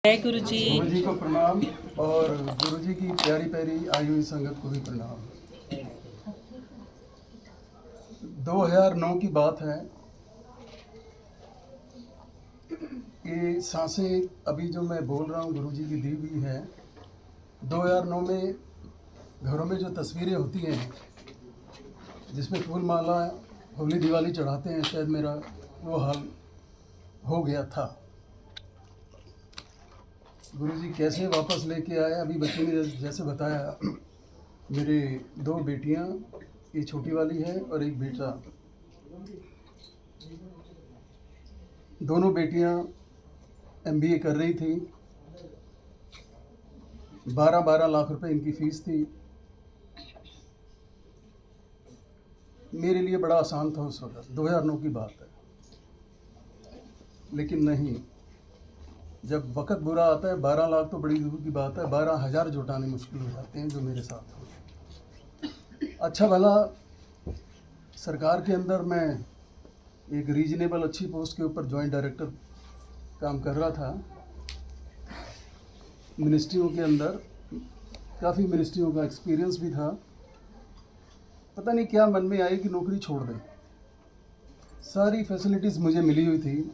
जय गुरु जी। गुरु जी को प्रणाम और गुरु जी की प्यारी प्यारी आई हुई संगत को भी प्रणाम। 2009 की बात है। ये सांसें अभी जो मैं बोल रहा हूँ गुरु जी की दी हुई है। 2009 में घरों में जो तस्वीरें होती हैं जिसमें फूल माला होली दिवाली चढ़ाते हैं, शायद मेरा वो हाल हो गया था। गुरु जी कैसे वापस लेके आए, अभी बच्चे ने जैसे बताया, मेरे 2 बेटियां, ये छोटी वाली है और एक बेटा। दोनों बेटियां MBA कर रही थी। 12-12 लाख रुपए इनकी फीस थी। मेरे लिए बड़ा आसान था उस वक्त, 2009 की बात है। लेकिन नहीं, जब वक्त बुरा आता है 12 लाख तो बड़ी दूर की बात है, 12,000 जुटाने मुश्किल हो जाते हैं, जो मेरे साथ हुए। अच्छा भला सरकार के अंदर मैं एक रीजनेबल अच्छी पोस्ट के ऊपर जॉइंट डायरेक्टर काम कर रहा था। मिनिस्ट्रियों के अंदर काफ़ी मिनिस्ट्रियों का एक्सपीरियंस भी था। पता नहीं क्या मन में आई कि नौकरी छोड़ दें। सारी फैसिलिटीज़ मुझे मिली हुई थी,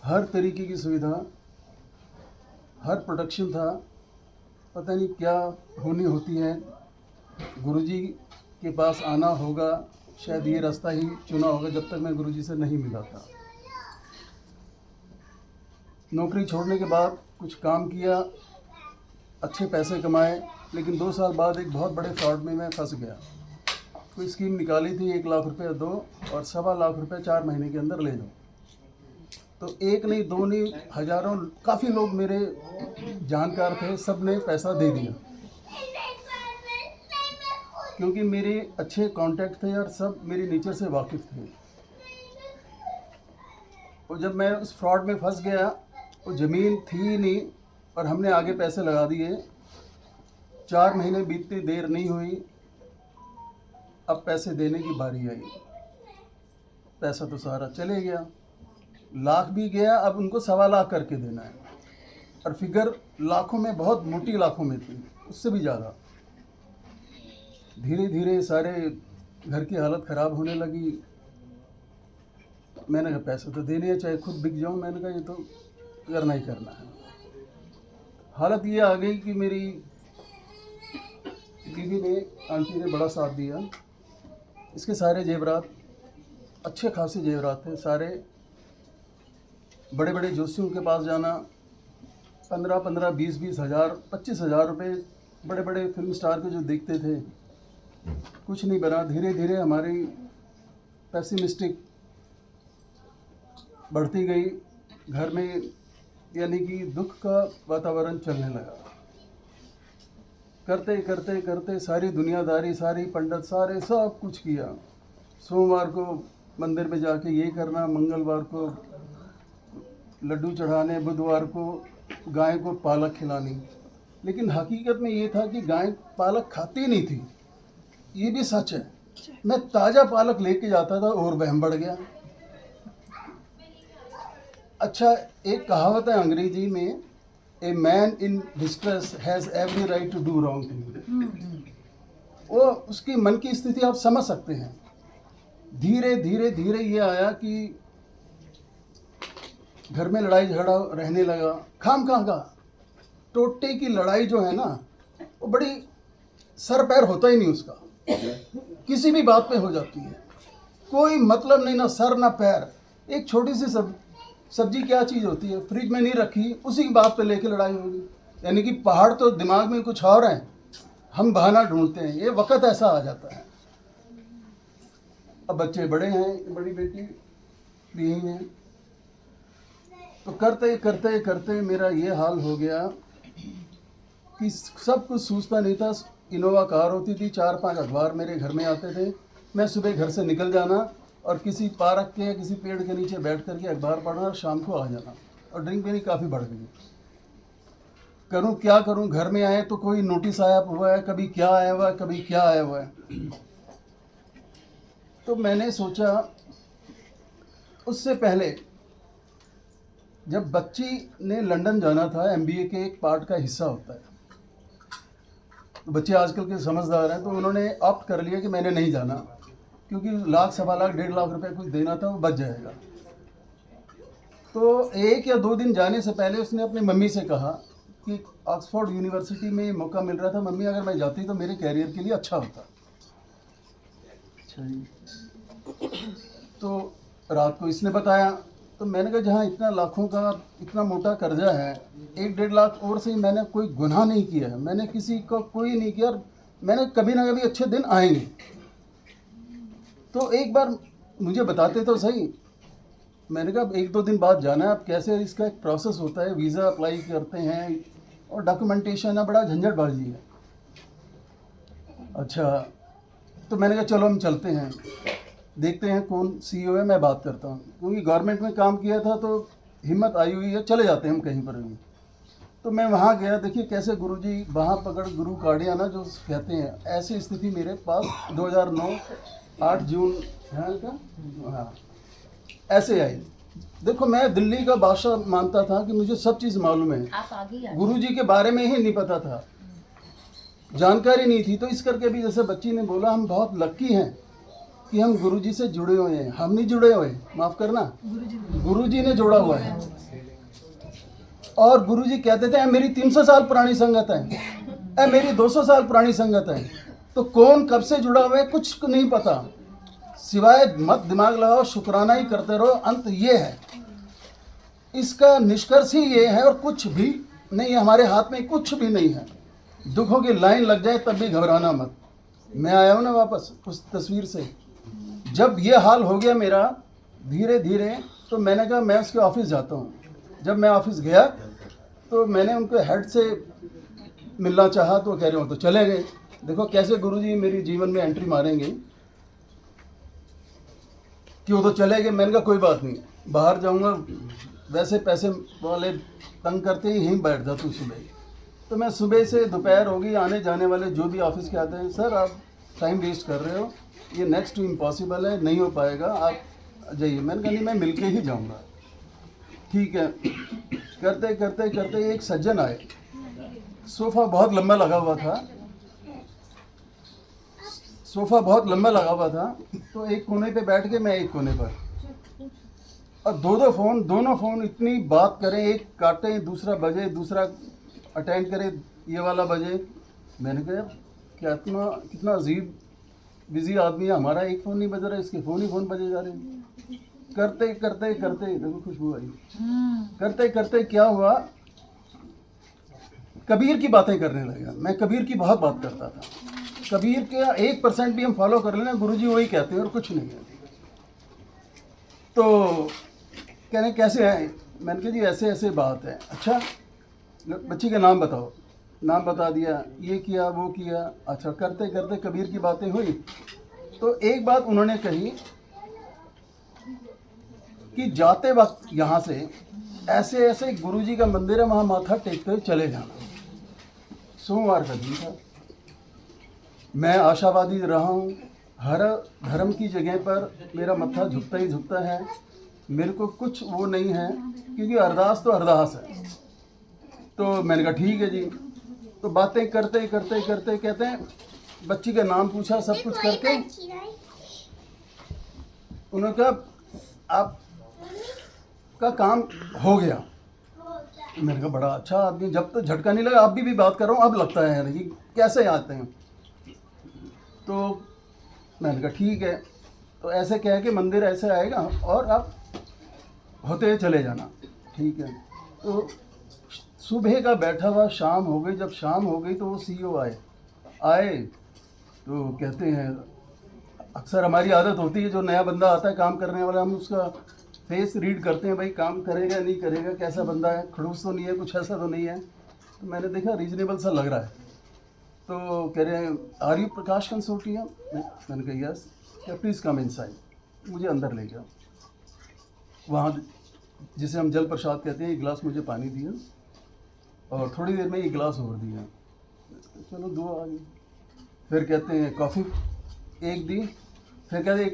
हर तरीके की सुविधा, हर प्रोटेक्शन था। पता नहीं क्या होनी होती है, गुरुजी के पास आना होगा, शायद ये रास्ता ही चुना होगा जब तक मैं गुरुजी से नहीं मिला था। नौकरी छोड़ने के बाद कुछ काम किया, अच्छे पैसे कमाए, लेकिन 2 साल बाद एक बहुत बड़े फ्रॉड में मैं फंस गया। कोई स्कीम निकाली थी 1 लाख रुपये दो और 1.25 लाख रुपये 4 महीने के अंदर ले दो। तो एक नहीं, 2 नहीं, हज़ारों, काफ़ी लोग मेरे जानकार थे, सब ने पैसा दे दिया क्योंकि मेरे अच्छे कांटेक्ट थे और सब मेरे नेचर से वाकिफ़ थे। और जब मैं उस फ्रॉड में फंस गया, वो ज़मीन थी ही नहीं और हमने आगे पैसे लगा दिए। 4 महीने बीतते देर नहीं हुई, अब पैसे देने की बारी आई। पैसा तो सारा चले गया, लाख भी गया, अब उनको 1.25 लाख करके देना है और फिगर लाखों में, बहुत मोटी लाखों में थी, उससे भी ज़्यादा। धीरे धीरे सारे घर की हालत ख़राब होने लगी। मैंने कहा पैसे तो देने हैं, चाहे खुद बिक जाऊँ। मैंने कहा ये तो करना ही करना है। हालत ये आ गई कि मेरी बीवी ने, आंटी ने बड़ा साथ दिया। इसके सारे जेवरात, अच्छे खासे जेवरात थे सारे। बड़े बड़े जोशियों के पास जाना, 15-15, 20-20 हज़ार, 25 हज़ार रुपये, बड़े बड़े फिल्म स्टार के जो देखते थे, कुछ नहीं बना। धीरे धीरे हमारी पेसिमिस्टिक बढ़ती गई। घर में यानी कि दुख का वातावरण चलने लगा। करते करते करते सारी दुनियादारी, सारी पंडित, सारे सब कुछ किया। सोमवार को मंदिर में जाके ये करना, मंगलवार को लड्डू चढ़ाने, बुधवार को गाय को पालक खिलानी। लेकिन हकीकत में ये था कि गाय पालक खाती नहीं थी, ये भी सच है। मैं ताज़ा पालक लेके जाता था और वहम बढ़ गया। अच्छा, एक कहावत है अंग्रेजी में, a man in distress has every right to do wrong thing. वो उसकी मन की स्थिति आप समझ सकते हैं। धीरे धीरे धीरे ये आया कि घर में लड़ाई झगड़ा रहने लगा। खाम खा का टोटे की लड़ाई जो है ना, वो बड़ी सर पैर होता ही नहीं उसका, किसी भी बात पे हो जाती है, कोई मतलब नहीं, ना सर ना पैर। एक छोटी सी सब्जी क्या चीज़ होती है, फ्रिज में नहीं रखी, उसी की बात पे लेके लड़ाई होगी। यानी कि पहाड़ तो दिमाग में कुछ और है, हम बहाना ढूंढते हैं। ये वक्त ऐसा आ जाता है। अब बच्चे बड़े हैं, बड़ी बेटी भी यही है। तो करते करते करते मेरा ये हाल हो गया कि सब कुछ सूझता नहीं था। इनोवा कार होती थी, 4-5 अखबार मेरे घर में आते थे। मैं सुबह घर से निकल जाना और किसी पार्क के या किसी पेड़ के नीचे बैठ करके अखबार पढ़ना और शाम को आ जाना। और ड्रिंक मेरी काफ़ी बढ़ गई। करूं क्या करूं, घर में आए तो कोई नोटिस आया हुआ है, कभी क्या आया हुआ है, कभी क्या आया हुआ है। तो मैंने सोचा, उससे पहले जब बच्ची ने लंदन जाना था, एमबीए के एक पार्ट का हिस्सा होता है, तो बच्चे आजकल के समझदार हैं, तो उन्होंने ऑप्ट कर लिया कि मैंने नहीं जाना, क्योंकि लाख, सवा लाख, 1.5 लाख रुपए कुछ देना था, वो बच जाएगा। तो 1 या 2 दिन जाने से पहले उसने अपनी मम्मी से कहा कि ऑक्सफोर्ड यूनिवर्सिटी में मौका मिल रहा था, मम्मी अगर मैं जाती तो मेरे कैरियर के लिए अच्छा होता। अच्छा जी। तो रात को इसने बताया, तो मैंने कहा जहाँ इतना लाखों का इतना मोटा कर्जा है, 1-1.5 लाख और से ही मैंने कोई गुनाह नहीं किया है, मैंने किसी को कोई नहीं किया, और मैंने कभी ना कभी अच्छे दिन आएंगे, तो एक बार मुझे बताते तो सही। मैंने कहा 1-2 दिन बाद जाना है, अब कैसे, इसका एक प्रोसेस होता है, वीज़ा अप्लाई करते हैं और डॉक्यूमेंटेशन है, बड़ा झंझटबाजी है। अच्छा, तो मैंने कहा चलो हम चलते हैं, देखते हैं कौन सीईओ है, मैं बात करता हूँ, क्योंकि गवर्नमेंट में काम किया था तो हिम्मत आई हुई है, चले जाते हैं हम कहीं पर भी। तो मैं वहाँ गया, देखिए कैसे गुरुजी वहाँ पकड़ गुरु काढ़िया ना जो कहते हैं, ऐसी स्थिति मेरे पास 2009 8 जून है क्या, हाँ, ऐसे आई। देखो मैं दिल्ली का बादशाह मानता था कि मुझे सब चीज़ मालूम है, गुरुजी के बारे में ही नहीं पता था, जानकारी नहीं थी। तो इस करके भी जैसे बच्ची ने बोला, हम बहुत लक्की हैं कि हम गुरुजी से जुड़े हुए हैं। हम नहीं जुड़े हुए, माफ़ करना, गुरुजी ने जोड़ा हुआ है। और गुरुजी कहते थे मेरी 300 साल पुरानी संगत है, मेरी 200 साल पुरानी संगत है। तो कौन कब से जुड़ा हुआ है कुछ नहीं पता, सिवाय मत दिमाग लगाओ, शुक्राना ही करते रहो। अंत ये है, इसका निष्कर्ष ही ये है, और कुछ भी नहीं है, हमारे हाथ में कुछ भी नहीं है। दुखों की लाइन लग जाए तब भी घबराना मत। मैं आया हूँ ना वापस उस तस्वीर से, जब ये हाल हो गया मेरा धीरे धीरे, तो मैंने कहा मैं उसके ऑफिस जाता हूँ। जब मैं ऑफिस गया तो मैंने उनके हेड से मिलना चाहा, तो कह रहे हो तो चले गए। देखो कैसे गुरुजी मेरी जीवन में एंट्री मारेंगे कि वो तो चले गए। मैंने कहा कोई बात नहीं, बाहर जाऊँगा, वैसे पैसे वाले तंग करते ही यहीं बैठ जा तू सुबह। तो मैं सुबह से दोपहर होगी, आने जाने वाले जो भी ऑफिस के आते हैं, सर आप टाइम वेस्ट कर रहे हो, ये नेक्स्ट टू इम्पॉसिबल है, नहीं हो पाएगा, आप जाइए। मैंने कहा नहीं, मैं मिल के ही जाऊँगा। ठीक है। करते करते करते एक सज्जन आए, सोफ़ा बहुत लंबा लगा हुआ था, सोफ़ा बहुत लंबा लगा हुआ था, तो एक कोने पे बैठ के मैं एक कोने पर, और दोनों फ़ोन इतनी बात करें, एक काटे दूसरा बजे, दूसरा अटेंड करे, ये वाला बजे। मैंने कहा क्या कितना अजीब बिजी आदमी है, हमारा एक फ़ोन नहीं बज रहा है, इसके फ़ोन ही फ़ोन बजे जा रहे हैं। करते करते करते देखो खुशबू आई, करते करते क्या हुआ, कबीर की बातें करने लगा। मैं कबीर की बहुत बात करता था, कबीर के 1% भी हम फॉलो कर लेना, गुरुजी वही कहते हैं और कुछ नहीं है। तो कहने कैसे हैं, मैंने कहा जी ऐसे ऐसे बात है। अच्छा बच्ची का नाम बताओ, नाम बता दिया, ये किया वो किया। अच्छा करते करते कबीर की बातें हुई, तो एक बात उन्होंने कही कि जाते वक्त यहाँ से ऐसे ऐसे गुरुजी का मंदिर है, वहाँ माथा टेकते हुए चले जाना। सोमवार का दिन था, मैं आशावादी रहा हूँ, हर धर्म की जगह पर मेरा मत्था झुकता ही झुकता है, मेरे को कुछ वो नहीं है, क्योंकि अरदास तो अरदास है। तो मैंने कहा ठीक है जी। तो बातें करते करते करते कहते हैं, बच्ची का नाम पूछा, सब कुछ करके उन्होंने कहा आप का काम हो गया। मैंने कहा बड़ा अच्छा आदमी, जब तक झटका नहीं लगा, आप भी बात कर रहा हूँ, अब लगता है यार कि कैसे आते हैं। तो मैंने कहा ठीक है। तो ऐसे कह के मंदिर ऐसे आएगा और आप होते हुए चले जाना, ठीक है। तो सुबह का बैठा हुआ शाम हो गई, जब शाम हो गई तो वो सीईओ आए तो कहते हैं, अक्सर हमारी आदत होती है, जो नया बंदा आता है काम करने वाला, हम उसका फेस रीड करते हैं, भाई काम करेगा नहीं करेगा, कैसा बंदा है, खड़ूस तो नहीं है, कुछ ऐसा तो नहीं है। तो मैंने देखा रीजनेबल सा लग रहा है। तो कह रहे हैं आर यू प्रकाश कंसोटिया, मैंने कहा यस। क्या प्लीज़ कम इनसाइड, मुझे अंदर ले जाओ। वहाँ जिसे हम जल प्रसाद कहते हैं, एक गिलास मुझे पानी दिया और थोड़ी देर में एक गिलास और दिया, चलो 2 आ गई। फिर कहते हैं कॉफ़ी एक दी, फिर कहते हैं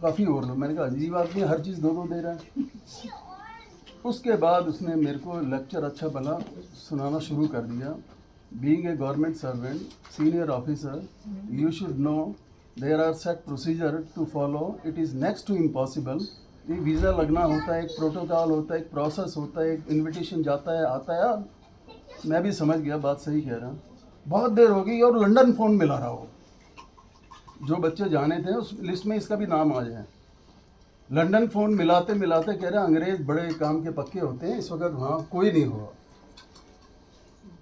कॉफ़ी और लो। मैंने कहा अजीब आदमी, हर चीज़ 2-2 दे रहा है। उसके बाद उसने मेरे को लेक्चर अच्छा भला सुनाना शुरू कर दिया। Being a government servant, senior officer, you should know there are set procedure to follow, it is next to impossible. ये वीज़ा लगना होता है, एक प्रोटोकॉल होता है, एक प्रोसेस होता है, एक इन्विटेशन जाता है आता है। मैं भी समझ गया, बात सही कह रहा हूँ। बहुत देर हो गई और लंदन फ़ोन मिला रहा हो। जो बच्चे जाने थे उस लिस्ट में इसका भी नाम आ जाए। लंदन फ़ोन मिलाते मिलाते कह रहे अंग्रेज़ बड़े काम के पक्के होते हैं, इस वक्त वहाँ कोई नहीं होगा।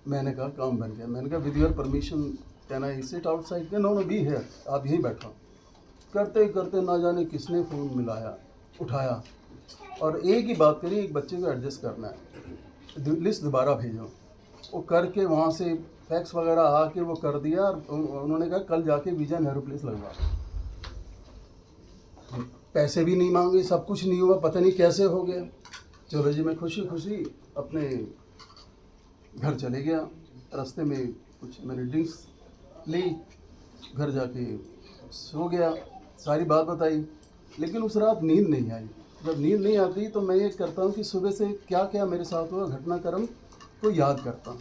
मैंने कहा काम बन गया। मैंने कहा with your permission can I sit outside? के नो नो बी हियर, आप यहीं बैठो। करते करते ना जाने किसने फ़ोन मिलाया, उठाया और एक ही बात करी, एक बच्चे को एडजस्ट करना है, लिस्ट दोबारा भेजो। वो करके वहाँ से फैक्स वगैरह आके वो कर दिया और उन्होंने कहा कल जाके वीज़ा नेहरू प्लेस लगवा। पैसे भी नहीं मांगे, सब कुछ नहीं हुआ, पता नहीं कैसे हो गया। चलो जी, मैं खुशी खुशी अपने घर चले गया। रास्ते में कुछ मैंने ड्रिंक्स ली, घर जाके सो गया। सारी बात बताई, लेकिन उस रात नींद नहीं आई। जब नींद नहीं आती तो मैं ये करता हूँ कि सुबह से क्या क्या मेरे साथ हुआ घटनाक्रम को याद करता हूँ।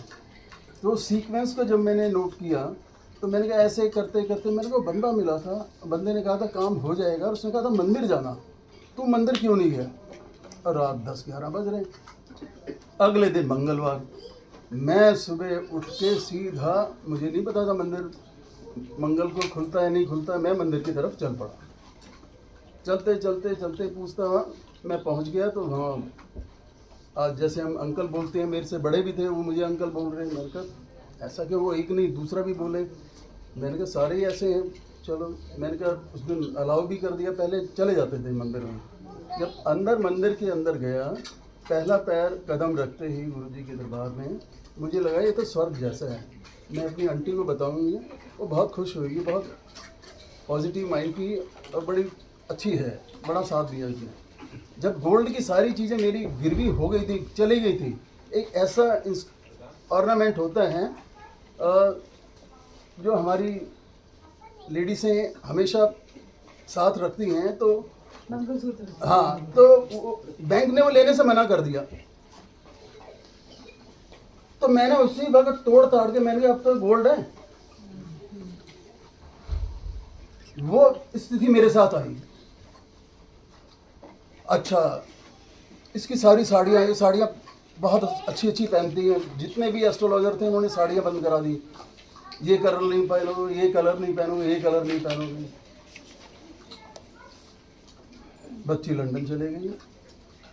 तो सीक्वेंस को जब मैंने नोट किया तो मैंने कहा ऐसे करते करते मेरे को बंदा मिला था। बंदे ने कहा था काम हो जाएगा, और उसने कहा था मंदिर जाना, तू मंदिर क्यों नहीं गया? और रात 10-11 बज रहे। अगले दिन मंगलवार, मैं सुबह उठ के सीधा, मुझे नहीं पता था मंदिर मंगल को खुलता है नहीं खुलता, मैं मंदिर की तरफ चल पड़ा। चलते चलते चलते पूछता हुआ मैं पहुंच गया। तो वहाँ आज जैसे हम अंकल बोलते हैं, मेरे से बड़े भी थे, वो मुझे अंकल बोल रहे हैं। मैंने कहा ऐसा कि वो एक नहीं दूसरा भी बोले। मैंने कहा सारे ही ऐसे हैं, चलो। मैंने कहा उस दिन अलाउ भी कर दिया, पहले चले जाते थे मंदिर में। जब अंदर मंदिर के अंदर गया, पहला पैर कदम रखते ही गुरुजी के दरबार में मुझे लगा ये तो स्वर्ग जैसा है। मैं अपनी आंटी को बताऊंगी, वो बहुत खुश होगी, बहुत पॉजिटिव माइंड की और बड़ी अच्छी है, बड़ा साथ दिया उसने। जब गोल्ड की सारी चीज़ें मेरी गिरवी हो गई थी, चली गई थी, एक ऐसा ऑर्नामेंट होता है जो हमारी लेडीसें हमेशा साथ रखती हैं, तो मंगलसूत्र, हाँ, तो बैंक ने वो लेने से मना कर दिया। तो मैंने उसी वक्त तोड़ ताड़ के मैंने कहा अब तो गोल्ड है। वो स्थिति मेरे साथ आई। अच्छा, इसकी सारी साड़ियाँ, ये साड़ियाँ बहुत अच्छी अच्छी पहनती हैं। जितने भी एस्ट्रोलॉजर थे उन्होंने साड़ियाँ बंद करा दी। ये कलर नहीं पहनोगे, ये कलर नहीं पहनोगे, ये कलर नहीं पहनोगे। बच्ची लंदन चले गई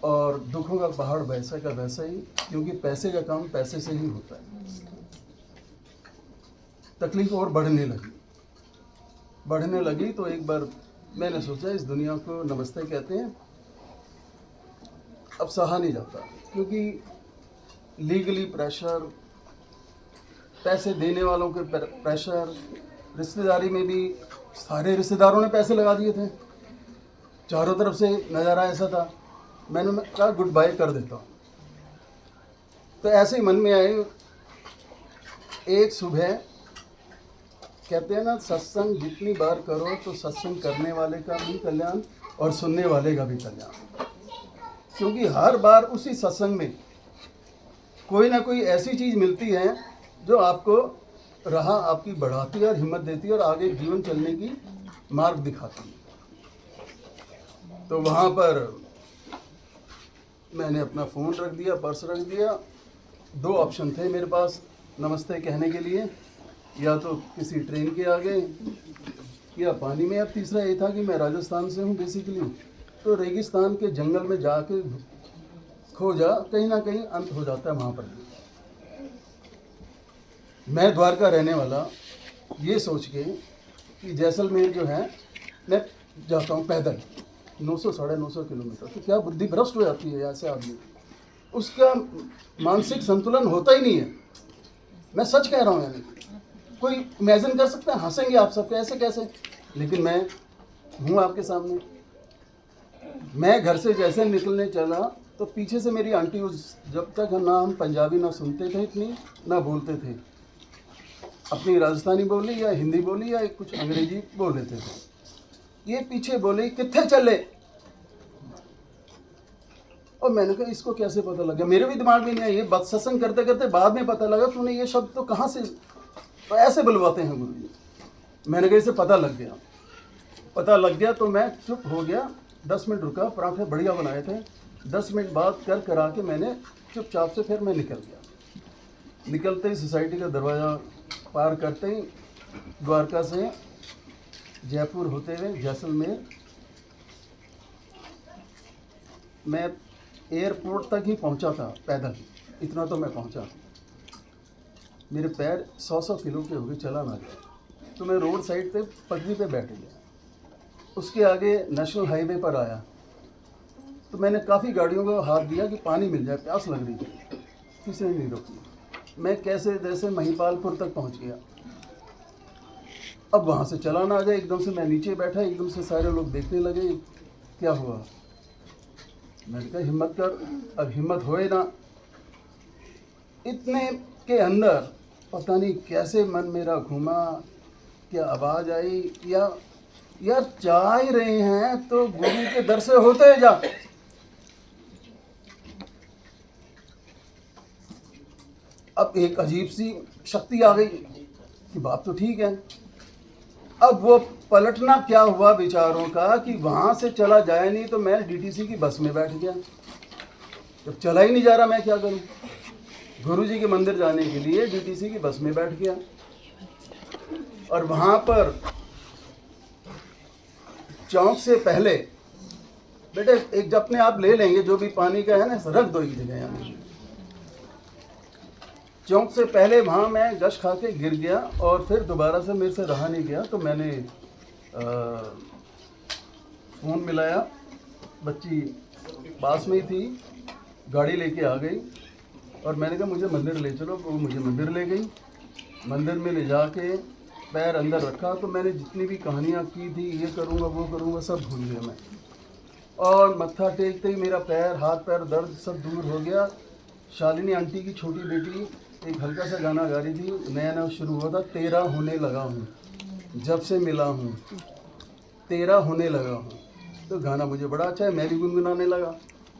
और दुखों का पहाड़ वैसा का वैसा ही, क्योंकि पैसे का काम पैसे से ही होता है। तकलीफ और बढ़ने लगी। तो एक बार मैंने सोचा इस दुनिया को नमस्ते कहते हैं, अब सहा नहीं जाता, क्योंकि लीगली प्रेशर, पैसे देने वालों के प्रेशर, रिश्तेदारी में भी सारे रिश्तेदारों ने पैसे लगा दिए थे, चारों तरफ से नज़ारा ऐसा था। मैंने कहा गुड बाय कर देता हूँ। तो ऐसे ही मन में आए। एक सुबह कहते हैं ना, सत्संग जितनी बार करो तो सत्संग करने वाले का भी कल्याण और सुनने वाले का भी कल्याण, क्योंकि हर बार उसी सत्संग में कोई ना कोई ऐसी चीज़ मिलती है जो आपको राह आपकी बढ़ाती है और हिम्मत देती है और आगे जीवन चलने की मार्ग दिखाती है। तो वहाँ पर मैंने अपना फ़ोन रख दिया, पर्स रख दिया। 2 ऑप्शन थे मेरे पास नमस्ते कहने के लिए, या तो किसी ट्रेन के आगे या पानी में। अब तीसरा ये था कि मैं राजस्थान से हूँ बेसिकली, तो रेगिस्तान के जंगल में जाके खो जा, कहीं ना कहीं अंत हो जाता है वहाँ पर। मैं द्वारका रहने वाला, ये सोच के कि जैसलमेर जो है मैं जाता हूँ पैदल 900-950 किलोमीटर, तो क्या बुद्धि भ्रष्ट हो जाती है ऐसे आदमी, उसका मानसिक संतुलन होता ही नहीं है। मैं सच कह रहा हूँ, यानी कोई इमेजिन कर सकता है, हंसेंगे आप सब ऐसे कैसे, लेकिन मैं हूँ आपके सामने। मैं घर से जैसे निकलने चला तो पीछे से मेरी आंटी, उस जब तक ना हम पंजाबी ना सुनते थे इतनी, ना बोलते थे, अपनी राजस्थानी बोली या हिंदी बोली या कुछ अंग्रेजी बोल लेते थे। ये पीछे बोली कित्थे चले, और मैंने कहा इसको कैसे पता लग गया, मेरे भी दिमाग में नहीं आया। ये बात सत्संग करते करते बाद में पता लगा तूने ये शब्द तो कहाँ से, तो ऐसे बुलवाते हैं गुरु जी। मैंने कहा इसे पता लग गया। पता लग गया तो मैं चुप हो गया, 10 मिनट रुका, पराठे बढ़िया बनाए थे। 10 मिनट बाद कर करा के मैंने चुपचाप से फिर मैं निकल गया। निकलते ही सोसाइटी का दरवाज़ा पार करते ही द्वारका से जयपुर होते हुए जैसलमेर, मैं एयरपोर्ट तक ही पहुंचा था पैदल, इतना तो मैं पहुंचा। मेरे पैर 100 किलो के हो गए, चला ना गया। तो मैं रोड साइड पे पटरी पे बैठ गया। उसके आगे नेशनल हाईवे पर आया तो मैंने काफ़ी गाड़ियों को हाथ दिया कि पानी मिल जाए, प्यास लग रही थी, किसी ने नहीं रोकी। मैं कैसे जैसे महिपालपुर तक पहुंच गया। अब वहाँ से चलाना आ गया, एकदम से मैं नीचे बैठा, एकदम से सारे लोग देखने लगे क्या हुआ। मैंने कहा हिम्मत कर, अब हिम्मत होए ना। इतने के अंदर पता नहीं कैसे मन मेरा घूमा, क्या आवाज़ आई, यार जा ही रहे हैं तो गुरु के दर से होते जा। अब एक अजीब सी शक्ति आ गई कि बात तो ठीक है। अब वो पलटना क्या हुआ विचारों का कि वहाँ से चला जाए नहीं, तो मैं डीटीसी की बस में बैठ गया। जब चला ही नहीं जा रहा मैं क्या करूँ। गुरुजी के मंदिर जाने के लिए डीटीसी की बस में बैठ गया और वहाँ पर चौक से पहले, बेटे एक अपने आप ले लेंगे जो भी पानी का है ना, रख दो एक जगह यहाँ। चौक से पहले वहाँ मैं गश खा के गिर गया और फिर दोबारा से मेरे से रहा नहीं गया। तो मैंने फ़ोन मिलाया, बच्ची पास में ही थी, गाड़ी लेके आ गई और मैंने कहा मुझे मंदिर ले चलो। वो मुझे मंदिर ले गई। मंदिर में ले जाके पैर अंदर रखा तो मैंने जितनी भी कहानियाँ की थी, ये करूँगा वो करूँगा, सब भूल गया मैं। और मत्था टेकते ही मेरा पैर, हाथ पैर दर्द सब दूर हो गया। शालिनी आंटी की छोटी बेटी एक हल्का सा गाना गा रही थी, नया नया शुरू हुआ था, तेरा होने लगा हूँ, जब से मिला हूँ तेरा होने लगा हूँ। तो गाना मुझे बड़ा अच्छा है, मैं भी गुनगुनाने लगा।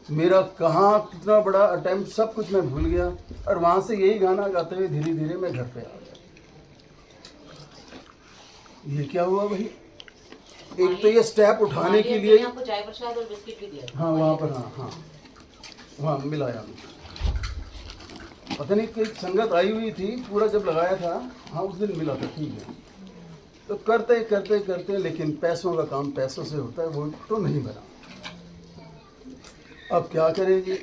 मेरा कहाँ कितना बड़ा अटेम्प्ट, सब कुछ मैं भूल गया और वहाँ से यही गाना गाते हुए धीरे धीरे मैं घर पे आ गया। ये क्या हुआ भाई, एक तो ये स्टेप उठाने के लिए आपको चाय प्रसाद और बिस्किट भी दिया। हाँ वहाँ पर, हाँ वहाँ मिलाया। पता नहीं कोई संगत आई हुई थी, पूरा जब लगाया था, हाँ उस दिन मिला था, ठीक है। तो करते करते करते, लेकिन पैसों का काम पैसों से होता है, वो तो नहीं बना। अब क्या करेंगे,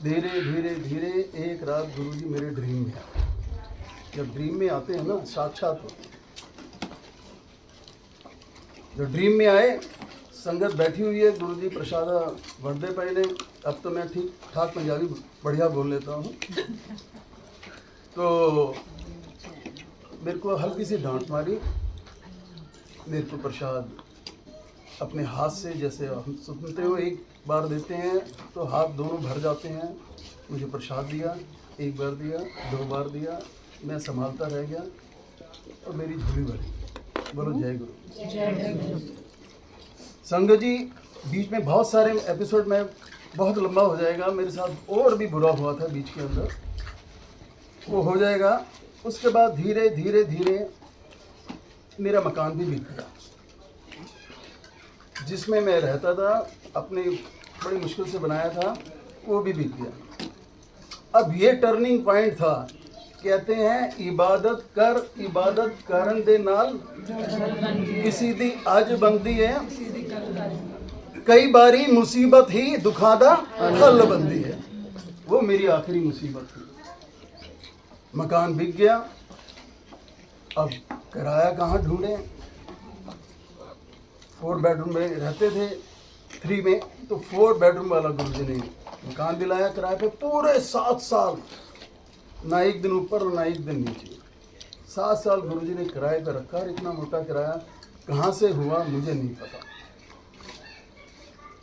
धीरे धीरे धीरे एक रात गुरुजी मेरे ड्रीम में आए। जब ड्रीम में आते हैं ना, साक्षात होते हैं। जब ड्रीम में आए, संगत बैठी हुई है, गुरुजी प्रसाद वरदे पहले। अब तो मैं ठीक ठाक पंजाबी बढ़िया बोल लेता हूँ। तो मेरे को हल्की सी डांट मारी। मेरे को प्रसाद अपने हाथ से, जैसे हम सुनते हो एक बार देते हैं तो हाथ दोनों भर जाते हैं, मुझे प्रसाद दिया। एक बार दिया, 2 बार दिया, मैं संभालता रह गया और मेरी झोली भरी। बोलो जय गुरु। संगत जी, बीच में बहुत सारे एपिसोड में बहुत लंबा हो जाएगा, मेरे साथ और भी बुरा हुआ था बीच के अंदर, वो हो जाएगा। उसके बाद धीरे धीरे धीरे मेरा मकान भी बिक गया, जिसमें मैं रहता था, अपनी बड़ी मुश्किल से बनाया था, वो भी बिक गया। अब ये टर्निंग पॉइंट था। कहते हैं इबादत करन दे नाल किसी दी अज बनती है, कई बारी मुसीबत ही दुखा दा हल बनती है। वो मेरी आखिरी मुसीबत थी। मकान बिक गया, अब किराया कहाँ ढूंढे। 4 बेडरूम में रहते थे, 3 में, तो 4 बेडरूम वाला गुरुजी ने मकान दिलाया किराए पे पूरे 7 साल, ना एक दिन ऊपर और ना एक दिन नीचे। 7 साल गुरुजी ने किराए पे रखा और इतना मोटा किराया कहाँ से हुआ मुझे नहीं पता।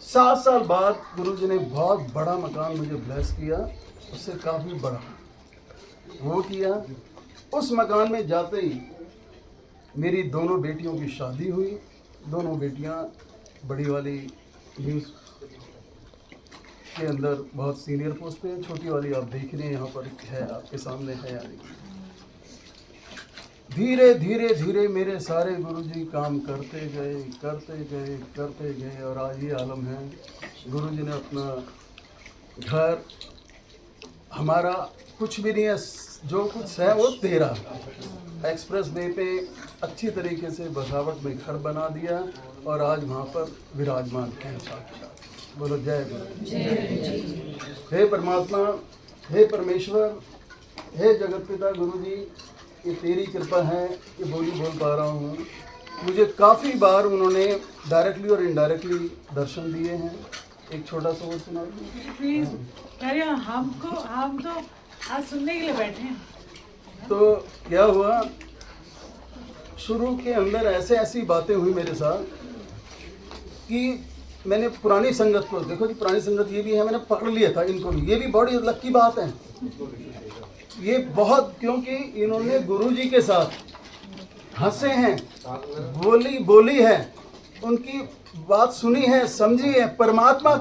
7 साल बाद गुरुजी ने बहुत बड़ा मकान मुझे ब्लेस किया, उससे काफ़ी बड़ा वो किया। उस मकान में जाते ही मेरी दोनों बेटियों की शादी हुई। दोनों बेटियां, बड़ी वाली न्यूज़ के अंदर बहुत सीनियर पोस्ट पे है, छोटी वाली आप देख रहे हैं यहाँ पर है, आपके सामने है यानी। धीरे धीरे धीरे मेरे सारे गुरुजी काम करते गए और आज ये आलम है। गुरुजी ने अपना घर, हमारा कुछ भी नहीं है, जो कुछ है वो तेरा, एक्सप्रेस वे पे अच्छी तरीके से बसावट में घर बना दिया और आज वहाँ पर विराजमान है साक्षात। बोलो जय गुरु। हे परमात्मा, हे परमेश्वर, हे जगत पिता गुरुजी, ये तेरी कृपा है कि बोल पा रहा हूँ। मुझे काफ़ी बार उन्होंने डायरेक्टली और इनडायरेक्टली दर्शन दिए हैं। एक छोटा सा वो सुना प्लीज। हम तो आज सुनने के लिए बैठे हैं। तो क्या हुआ, शुरू के अंदर ऐसी बातें हुई मेरे साथ कि मैंने पुरानी संगत को, देखो जी पुरानी संगत ये भी है, मैंने पकड़ लिया था इनको भी, ये भी बड़ी लकी बात है ये बहुत, क्योंकि इन्होंने गुरुजी के साथ हंसे हैं, बोली है, उनकी बात सुनी है, समझी है, परमात्मा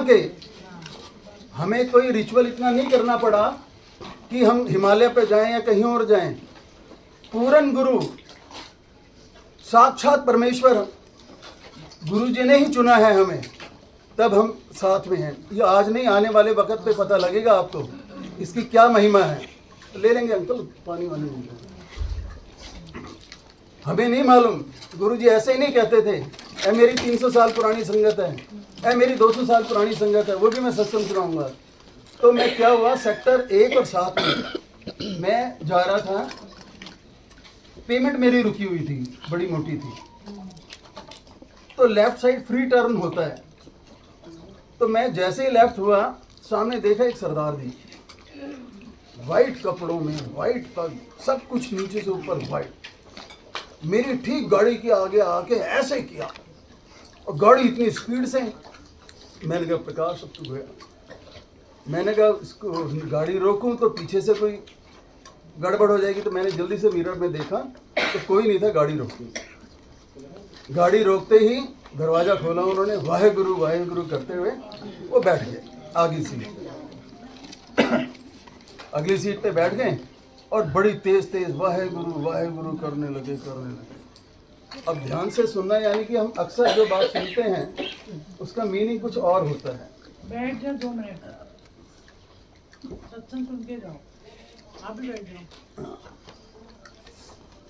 के हमें कोई रिचुअल इतना नहीं करना पड़ा कि हम हिमालय पे जाएं या कहीं और जाएं। पूरन गुरु साक्षात परमेश्वर गुरुजी ने ही चुना है हमें, तब हम साथ में हैं। ये आज नहीं, आने वाले वक्त पे पता लगेगा आपको इसकी क्या महिमा है। तो ले लेंगे अंकल पानी वानी, हमें नहीं मालूम। गुरुजी ऐसे ही नहीं कहते थे, ऐ मेरी 300 साल पुरानी संगत है, ऐ मेरी 200 साल पुरानी संगत है, वो भी मैं सत्संग सुनाऊंगा। तो मैं क्या हुआ, सेक्टर 1 और 7 में मैं जा रहा था, पेमेंट मेरी रुकी हुई थी, बड़ी मोटी थी, तो लेफ्ट साइड फ्री टर्न होता है। तो मैं जैसे ही लेफ्ट हुआ, सामने देखा एक सरदार जी, वाइट कपड़ों में, वाइट पग, सब कुछ नीचे से ऊपर वाइट, मेरी ठीक गाड़ी के आगे आके ऐसे किया और गाड़ी इतनी स्पीड से, मैंने कहा प्रकाश अब तू गया। मैंने कहा इसको गाड़ी रोकूं तो पीछे से कोई गड़बड़ हो जाएगी, तो मैंने जल्दी से मिरर में देखा तो कोई नहीं था, गाड़ी रोकी। गाड़ी रोकते ही दरवाज़ा खोला उन्होंने, वाहेगुरु करते हुए वो बैठ गए आगे सीट, अगली सीट पे बैठ गए और बड़ी तेज वाहेगुरु करने लगे। अब ध्यान से सुनना, यानी कि हम अक्सर जो बात सुनते हैं उसका मीनिंग कुछ और होता है। बैठ जाओ 2 मिनट, सत्संग सुन के जाओ, आप भी बैठ जाओ।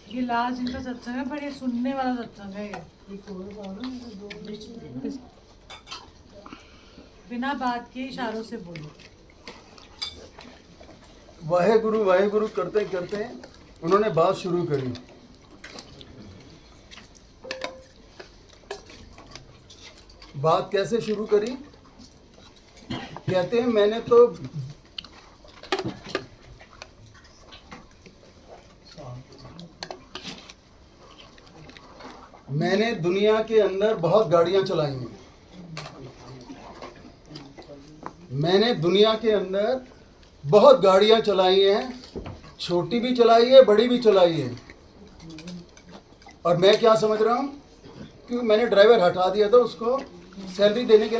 ये लास्ट इनका सत्संग है, पर ये सुनने वाला सत्संग है। ये बिना बात के इशारों से बोलो। वाहेगुरु करते करते उन्होंने बात शुरू करी। बात कैसे शुरू करी, कहते हैं मैंने दुनिया के अंदर बहुत गाड़ियां चलाई हैं, मैंने दुनिया के अंदर बहुत गाड़ियां चलाई हैं, छोटी भी चलाई है, बड़ी भी चलाई है। और मैं क्या समझ रहा हूँ, क्योंकि मैंने ड्राइवर हटा दिया था, उसको सैलरी देने के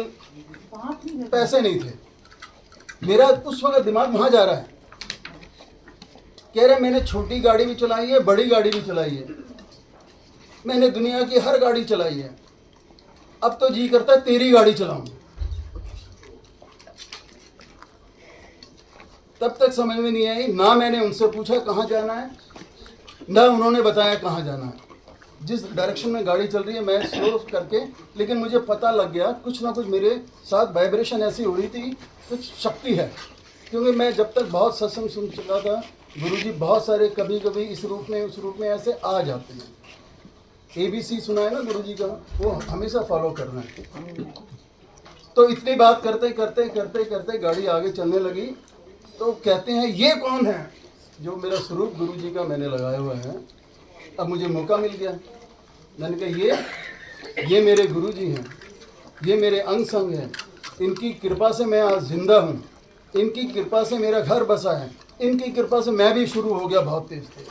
पैसे नहीं थे। मेरा उस वक्त दिमाग वहाँ जा रहा है, कह रहे मैंने छोटी गाड़ी भी चलाई है, बड़ी गाड़ी भी चलाई है, मैंने दुनिया की हर गाड़ी चलाई है, अब तो जी करता है तेरी गाड़ी चलाऊं। तब तक समझ में नहीं आई, ना मैंने उनसे पूछा कहाँ जाना है, ना उन्होंने बताया कहाँ जाना है। जिस डायरेक्शन में गाड़ी चल रही है मैं स्लो करके, लेकिन मुझे पता लग गया कुछ ना कुछ मेरे साथ वाइब्रेशन ऐसी हो रही थी, कुछ शक्ति है। क्योंकि मैं जब तक बहुत सत्संग सुन चुका था, गुरुजी बहुत सारे कभी कभी इस रूप में उस रूप में ऐसे आ जाते हैं। ABC सुना है ना गुरुजी का, वो हमेशा फॉलो करना है। तो इतनी बात करते करते करते करते गाड़ी आगे चलने लगी, तो कहते हैं ये कौन है, जो मेरा स्वरूप गुरुजी का मैंने लगाया हुआ है। अब मुझे मौका मिल गया, मैंने कहा ये मेरे गुरुजी हैं, ये मेरे अंग संग हैं, इनकी कृपा से मैं आज जिंदा हूँ, इनकी कृपा से मेरा घर बसा है, इनकी कृपा से मैं भी शुरू हो गया बहुत तेज तेज,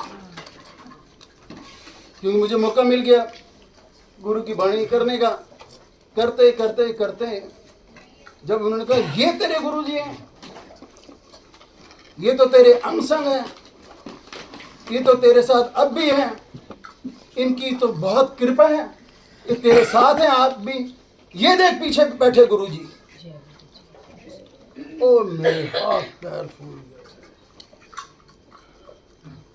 क्योंकि मुझे मौका मिल गया गुरु की वाणी करने का। करते करते करते जब उन्होंने कहा ये तेरे गुरुजी हैं, ये तो तेरे अंग संग हैं, ये तो तेरे साथ अब भी हैं, इनकी तो बहुत कृपा है, ये तेरे साथ हैं आप भी, ये देख पीछे बैठे गुरुजी। ओ मेरे हाथ पैर फूल गए।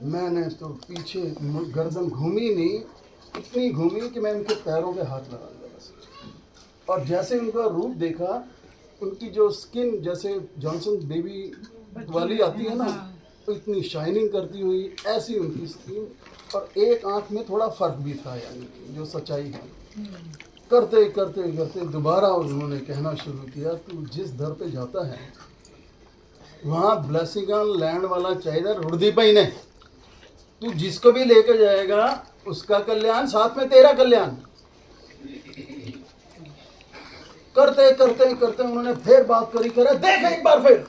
मैंने तो पीछे गर्दन घूमी नहीं, इतनी घूमी कि मैं उनके पैरों पे हाथ लगा दिया बस। और जैसे उनका रूप देखा, उनकी जो स्किन जैसे जॉनसन बेबी वाली आती है ना, तो इतनी शाइनिंग करती हुई ऐसी उनकी स्किन, और एक आंख में थोड़ा फर्क भी था, यानी जो सच्चाई है। करते करते करते दोबारा उन्होंने कहना शुरू किया, तू जिस दर पे जाता है वहाँ ब्लेसिंग लैंड वाला चाहिए रुड़दी पई ने, तू जिसको भी लेकर जाएगा उसका कल्याण, साथ में तेरा कल्याण। करते करते करते उन्होंने फिर बात करी, करा देख एक बार फिर,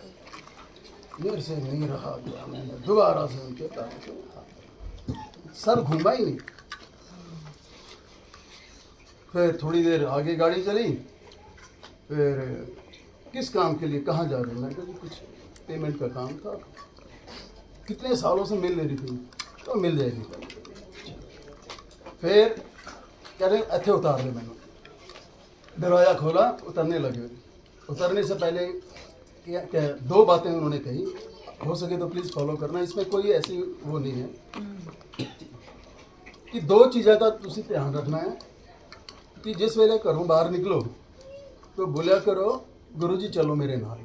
मेरे से नहीं रहा गया, मैंने दोबारा से उनके पैरों पे सर घूमा ही नहीं। फिर थोड़ी देर आगे गाड़ी चली, फिर किस काम के लिए, कहाँ जा रहे हो? मैं कहा जी कुछ पेमेंट का काम था, कितने सालों से मिल ले रही थी, तो मिल जाएगी। फिर कह रहे इतने उतार ले, मैंने दरवाज़ा खोला, उतरने लगे। उतरने से पहले क्या दो बातें उन्होंने कही, हो सके तो प्लीज़ फॉलो करना, इसमें कोई ऐसी वो नहीं है कि दो चीज़ों का तुसी ध्यान रखना है कि जिस वेले घरों बाहर निकलो तो बोलिया करो गुरुजी चलो मेरे नाल।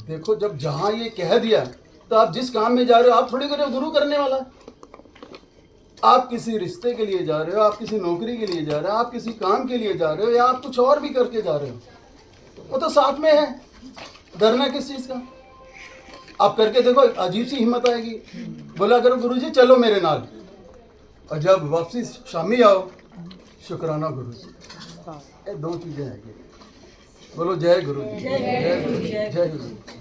देखो जब जहाँ ये कह दिया तो आप जिस काम में जा रहे हो, आप थोड़ी करे गुरु करने वाला, आप किसी रिश्ते के लिए जा रहे हो, आप किसी नौकरी के लिए जा रहे हो, आप किसी काम के लिए जा रहे हो, या आप कुछ और भी करके जा रहे हो, वो तो साथ में है। डरना किस चीज़ का? आप करके देखो, अजीब सी हिम्मत आएगी। बोला करो गुरुजी चलो मेरे नाल, और जब वापसी शामी आओ शुक्राना गुरुजी। ये दो चीज़ें हैं। बोलो जय गुरु जी, जय गुरु जी, जय गुरु जी।